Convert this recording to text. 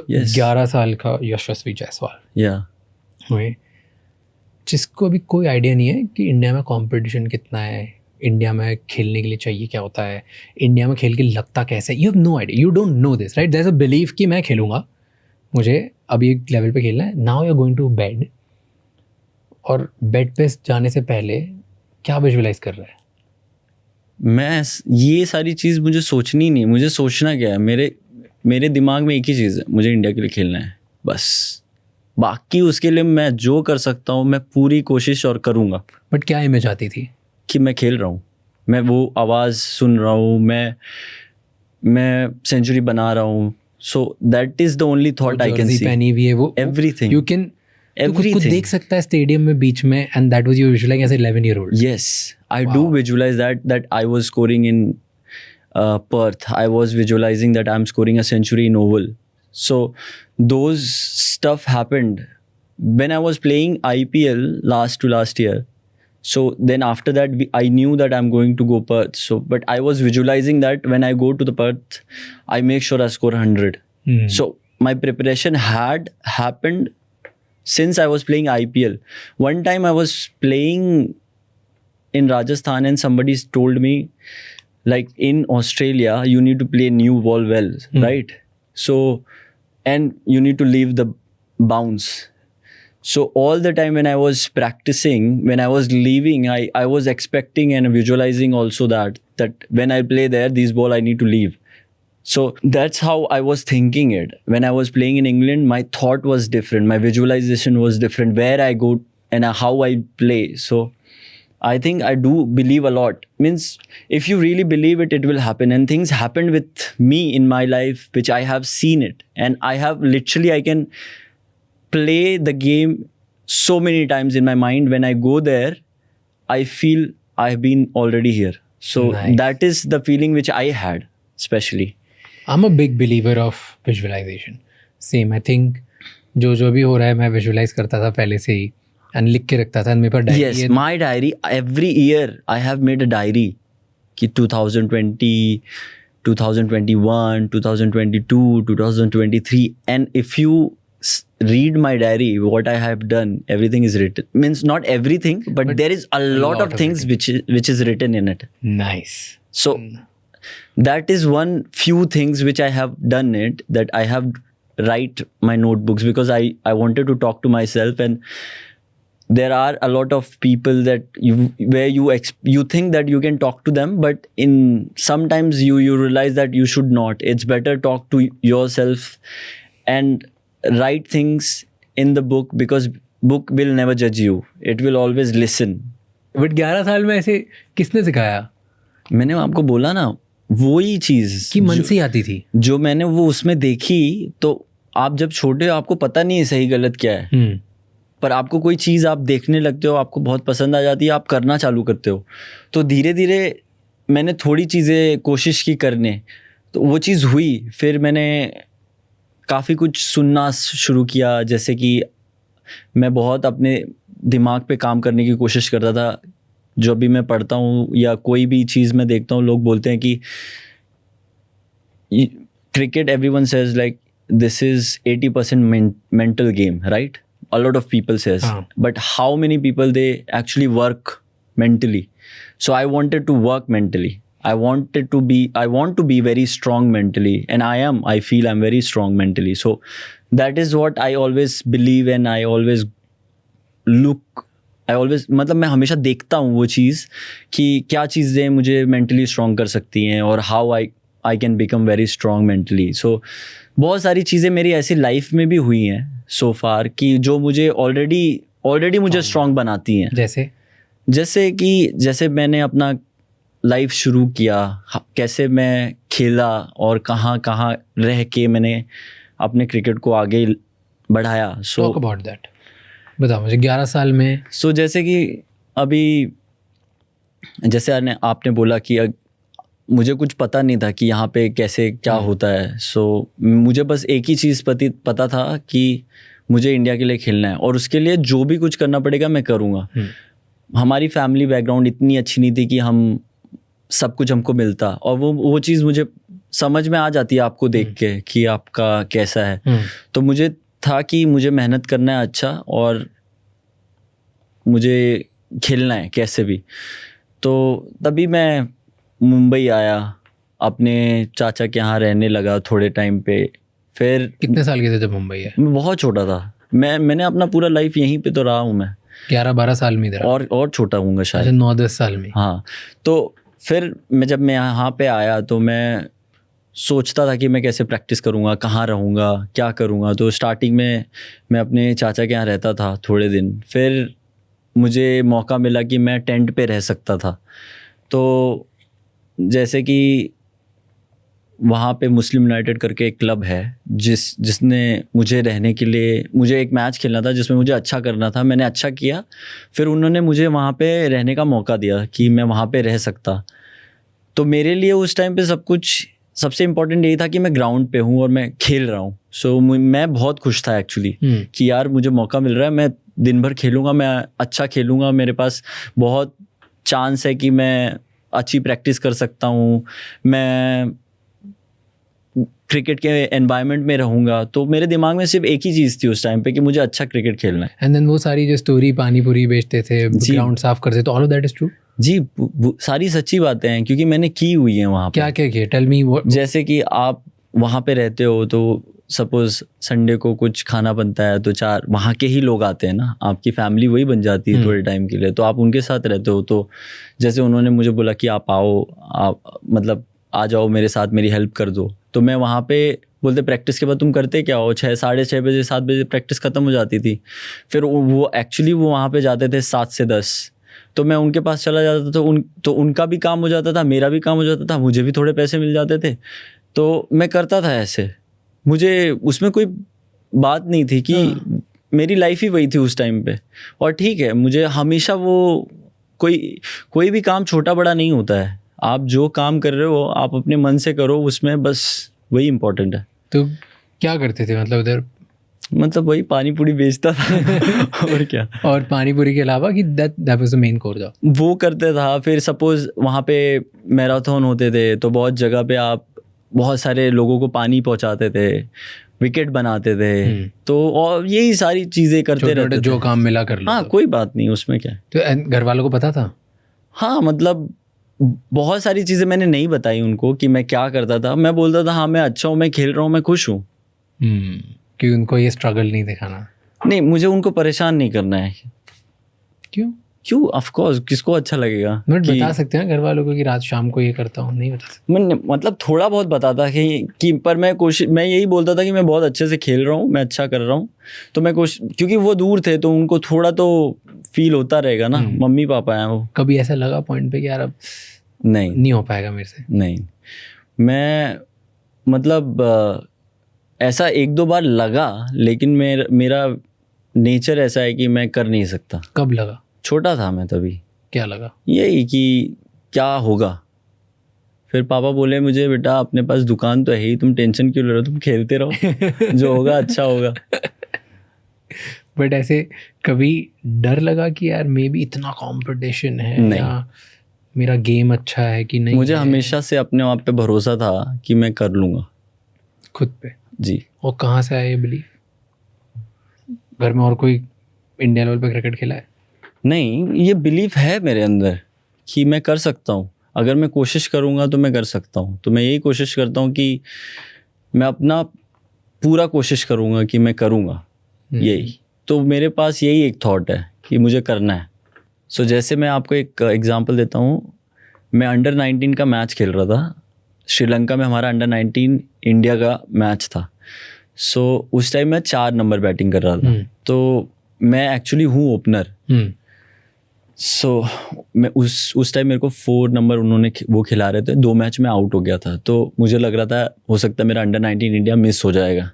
Yes. 11 साल का यशस्वी Jaiswal Yeah. हुए, जिसको अभी कोई आइडिया नहीं है कि इंडिया में कंपटीशन कितना है, इंडिया में खेलने के लिए चाहिए क्या होता है, इंडिया में खेल के लगता कैसे, you have no idea, you don't know this, right? There is a belief कि मैं खेलूंगा, मुझे अभी एक लेवल पे खेलना है, now you are going to bed, और बेड पे जाने से पहले क्या विजुअलाइज कर रहा है? मैं ये सारी चीज़ मुझे सोचनी नहीं, मुझे सोचना क्या है, मेरे दिमाग में एक ही चीज़ है, मुझे इंडिया के लिए खेलना है बस। बाकी उसके लिए मैं जो कर सकता हूँ मैं पूरी कोशिश और करूँगा। बट क्या इमेज आती थी? कि मैं खेल रहा हूँ, मैं वो आवाज़ सुन रहा हूँ, मैं सेंचुरी बना रहा हूँ, so that is the only thought I can see. पहनी हुई है वो, एवरीथिंग, यू कैन everything. कुछ देख सकता है स्टेडियम में बीच में, and that was your visualizing as 11-year-old. Yes, I do visualize that I was scoring in Perth. I was visualizing that I'm scoring a century in Oval. So those stuff happened when I was playing IPL last year. So then after that I knew that I'm going to go Perth. So but I was visualizing that when I go to the Perth, I make sure I score 100. So my preparation had happened since I was playing IPL. One time I was playing in Rajasthan and somebody told me, like, in Australia you need to play new ball well, right? So and you need to leave the bounce. So all the time when I was practicing, when I was leaving, I was expecting and visualizing also that when I play there, this ball I need to leave. So that's how I was thinking it. When I was playing in England, my thought was different. My visualization was different. Where I go and how I play. So I think I do believe a lot. Means if you really believe it, it will happen. And things happened with me in my life, which I have seen it. And I have literally, I can play the game so many times in my mind. When I go there, I feel I've been already here. So Nice. That is the feeling which I had, especially. I'm a big believer of visualization. Same, I think जो भी हो रहा है मैं visualize करता था पहले से ही, and लिख के रखता था, मेरे पास डायरी Yes, है. my diary, every year I have made a diary कि 2020, 2021, 2022, 2023, and if you read my diary, what I have done, everything is written. Means not everything, but there is a lot of things which is written in it. Nice. So that is one few things which I have done it, that I have write my notebooks, because I wanted to talk to myself. And there are a lot of people that you think that you can talk to them, but in sometimes you realize that you should not. It's better talk to yourself and write things in the book, because book will never judge you. It will always listen. But 11 साल में ऐसे किसने सिखाया? मैंने आपको बोला ना, वही चीज कि मन से ही आती थी, जो मैंने वो उसमें देखी। तो आप जब छोटे हो आपको पता नहीं है सही गलत क्या है, पर आपको कोई चीज़ आप देखने लगते हो, आपको बहुत पसंद आ जाती है, आप करना चालू करते हो। तो धीरे धीरे मैंने थोड़ी चीज़ें कोशिश की करने, तो वो चीज़ हुई। फिर मैंने काफ़ी कुछ सुनना शुरू किया, जैसे कि मैं बहुत अपने दिमाग पे काम करने की कोशिश करता था। जो भी मैं पढ़ता हूँ या कोई भी चीज़ मैं देखता हूँ, लोग बोलते हैं कि cricket, everyone says like this is 80% mental game, right? A lot of people says, but how many people they actually work mentally? So I wanted to work mentally. I want to be very strong mentally, and I feel I'm very strong mentally. So that is what I always believe, and I always मतलब मैं हमेशा देखता हूँ वो चीज़ कि क्या चीज़ें मुझे मेंटली स्ट्रॉन्ग कर सकती हैं, और how I can become very strong mentally. So बहुत सारी चीज़ें मेरी ऐसी लाइफ में भी हुई हैं सो फार कि जो मुझे ऑलरेडी मुझे स्ट्रॉन्ग बनाती हैं। जैसे मैंने अपना लाइफ शुरू किया, कैसे मैं खेला और कहाँ रह के मैंने अपने क्रिकेट को आगे बढ़ाया। सो टॉक अबाउट दैट, बताओ मुझे 11 साल में। सो जैसे कि अभी जैसे आपने बोला कि मुझे कुछ पता नहीं था कि यहाँ पे कैसे क्या होता है। सो मुझे बस एक ही चीज़ पता था कि मुझे इंडिया के लिए खेलना है, और उसके लिए जो भी कुछ करना पड़ेगा मैं करूँगा। हमारी फैमिली बैकग्राउंड इतनी अच्छी नहीं थी कि हम सब कुछ हमको मिलता, और वो चीज़ मुझे समझ में आ जाती है आपको देख के कि आपका कैसा है। तो मुझे था कि मुझे मेहनत करना है अच्छा, और मुझे खेलना है कैसे भी। तो तभी मैं मुंबई आया, अपने चाचा के यहाँ रहने लगा थोड़े टाइम पे। फिर कितने साल के थे जब मुंबई है? मैं बहुत छोटा था। मैंने अपना पूरा लाइफ यहीं पे तो रहा हूँ मैं। 11-12 साल में इधर? और छोटा हूँगा शायद। अच्छा, 9-10 साल में। हाँ, तो फिर जब मैं यहाँ पे आया तो मैं सोचता था कि मैं कैसे प्रैक्टिस करूँगा, कहाँ रहूँगा, क्या करूँगा। तो स्टार्टिंग में मैं अपने चाचा के यहाँ रहता था थोड़े दिन। फिर मुझे मौका मिला कि मैं टेंट पे रह सकता था। तो जैसे कि वहाँ पे मुस्लिम यूनाइटेड करके एक क्लब है जिसने मुझे रहने के लिए, मुझे एक मैच खेलना था जिसमें मुझे अच्छा करना था। मैंने अच्छा किया, फिर उन्होंने मुझे वहाँ पे रहने का मौका दिया कि मैं वहाँ पे रह सकता। तो मेरे लिए उस टाइम पे सब कुछ सबसे इम्पोर्टेंट यही था कि मैं ग्राउंड पे हूँ और मैं खेल रहा हूँ। सो मैं बहुत खुश था एक्चुअली कि यार मुझे मौका मिल रहा है, मैं दिन भर खेलूँगा, मैं अच्छा खेलूँगा, मेरे पास बहुत चांस है कि मैं अच्छी प्रैक्टिस कर सकता हूँ, मैं क्रिकेट के एनवायरनमेंट में रहूँगा। तो मेरे दिमाग में सिर्फ एक ही चीज़ थी उस टाइम पे कि मुझे अच्छा क्रिकेट खेलना है। एंड देन वो सारी जो स्टोरी, पानी पूरी बेचते थे, ग्राउंड साफ करते, तो all of that is true? जी, सारी सच्ची बातें हैं क्योंकि मैंने की हुई हैं वहाँ पे। क्या क्या किया? Tell me. जैसे कि आप वहाँ पे रहते हो तो सपोज संडे को कुछ खाना बनता है तो 4 वहाँ के ही लोग आते हैं ना, आपकी फैमिली वही बन जाती है थोड़े टाइम के लिए। तो आप उनके साथ रहते हो। तो जैसे उन्होंने मुझे बोला कि आप आओ, आप मतलब आ जाओ मेरे साथ, मेरी हेल्प कर दो। तो मैं वहाँ पे बोलते प्रैक्टिस के बाद तुम करते क्या हो? 6, साढ़े 6 बजे 7 बजे प्रैक्टिस ख़त्म हो जाती थी। फिर वो एक्चुअली वो वहाँ पे जाते थे 7 से 10। तो मैं उनके पास चला जाता था, तो उनका भी काम हो जाता था, मेरा भी काम हो जाता था, मुझे भी थोड़े पैसे मिल जाते थे। तो मैं करता था ऐसे। मुझे उसमें कोई बात नहीं थी कि मेरी लाइफ ही वही थी उस टाइम पे। और ठीक है, मुझे हमेशा वो कोई भी काम छोटा बड़ा नहीं होता है। आप जो काम कर रहे हो आप अपने मन से करो, उसमें बस वही इम्पोर्टेंट है। तो क्या करते थे मतलब उधर? मतलब वही पानी पूरी बेचता था और क्या। और पानी पूरी के अलावा कि that was the main course? वो करते था। फिर सपोज वहाँ पे मैराथन होते थे तो बहुत जगह पे आप बहुत सारे लोगों को पानी पहुँचाते थे, विकेट बनाते थे। तो और यही सारी चीज़ें करते रहते थे। जो काम मिला कर लो। हाँ, कोई बात नहीं उसमें क्या। तो घर वालों को पता था? हाँ, मतलब बहुत सारी चीज़ें मैंने नहीं बताई उनको कि मैं क्या करता था। मैं बोलता था हाँ मैं अच्छा हूँ, मैं खेल रहा हूँ, मैं खुश हूँ। कि उनको ये स्ट्रगल नहीं दिखाना। नहीं, मुझे उनको परेशान नहीं करना है। क्यों? ऑफ कोर्स, किसको अच्छा लगेगा? बट बता सकते हैं घर वालों को कि रात शाम को ये करता हूँ? नहीं बता सकते? मैं मतलब थोड़ा बहुत बताता कि पर मैं यही बोलता था कि मैं बहुत अच्छे से खेल रहा हूँ, मैं अच्छा कर रहा हूँ। तो मैं क्योंकि वो दूर थे तो उनको थोड़ा तो फील होता रहेगा ना, मम्मी पापा हैं वो। कभी ऐसा लगा पॉइंट पे कि यार अब नहीं हो पाएगा मेरे से? नहीं, मैं मतलब ऐसा 1-2 बार लगा, लेकिन मेरा नेचर ऐसा है कि मैं कर नहीं सकता। कब लगा? छोटा था मैं तभी। क्या लगा? यही कि क्या होगा। फिर पापा बोले मुझे, बेटा अपने पास दुकान तो है ही, तुम टेंशन क्यों ले रहे हो, तुम खेलते रहो जो होगा अच्छा होगा। बट ऐसे कभी डर लगा कि यार मे बी इतना कंपटीशन है नहीं। या मेरा गेम अच्छा है कि नहीं? मुझे हमेशा से अपने आप पे भरोसा था कि मैं कर लूँगा खुद पे। जी। और कहाँ से आया ये बिलीफ? घर में और कोई इंडिया लेवल पे क्रिकेट खेला है? नहीं, ये बिलीफ है मेरे अंदर कि मैं कर सकता हूँ। अगर मैं कोशिश करूँगा तो मैं कर सकता हूँ। तो मैं यही कोशिश करता हूँ कि मैं अपना पूरा कोशिश करूँगा कि मैं करूँगा यही। तो मेरे पास यही एक थॉट है कि मुझे करना है। सो जैसे मैं आपको एक एग्जांपल देता हूँ। मैं अंडर 19 का मैच खेल रहा था श्रीलंका में। हमारा अंडर 19 इंडिया का मैच था। सो उस टाइम मैं 4 नंबर बैटिंग कर रहा था। तो मैं एक्चुअली हूँ ओपनर। सो मैं उस टाइम मेरे को 4 नंबर उन्होंने वो खिला रहे थे। 2 मैच में आउट हो गया था। तो मुझे लग रहा था हो सकता है मेरा अंडर 19 इंडिया मिस हो जाएगा।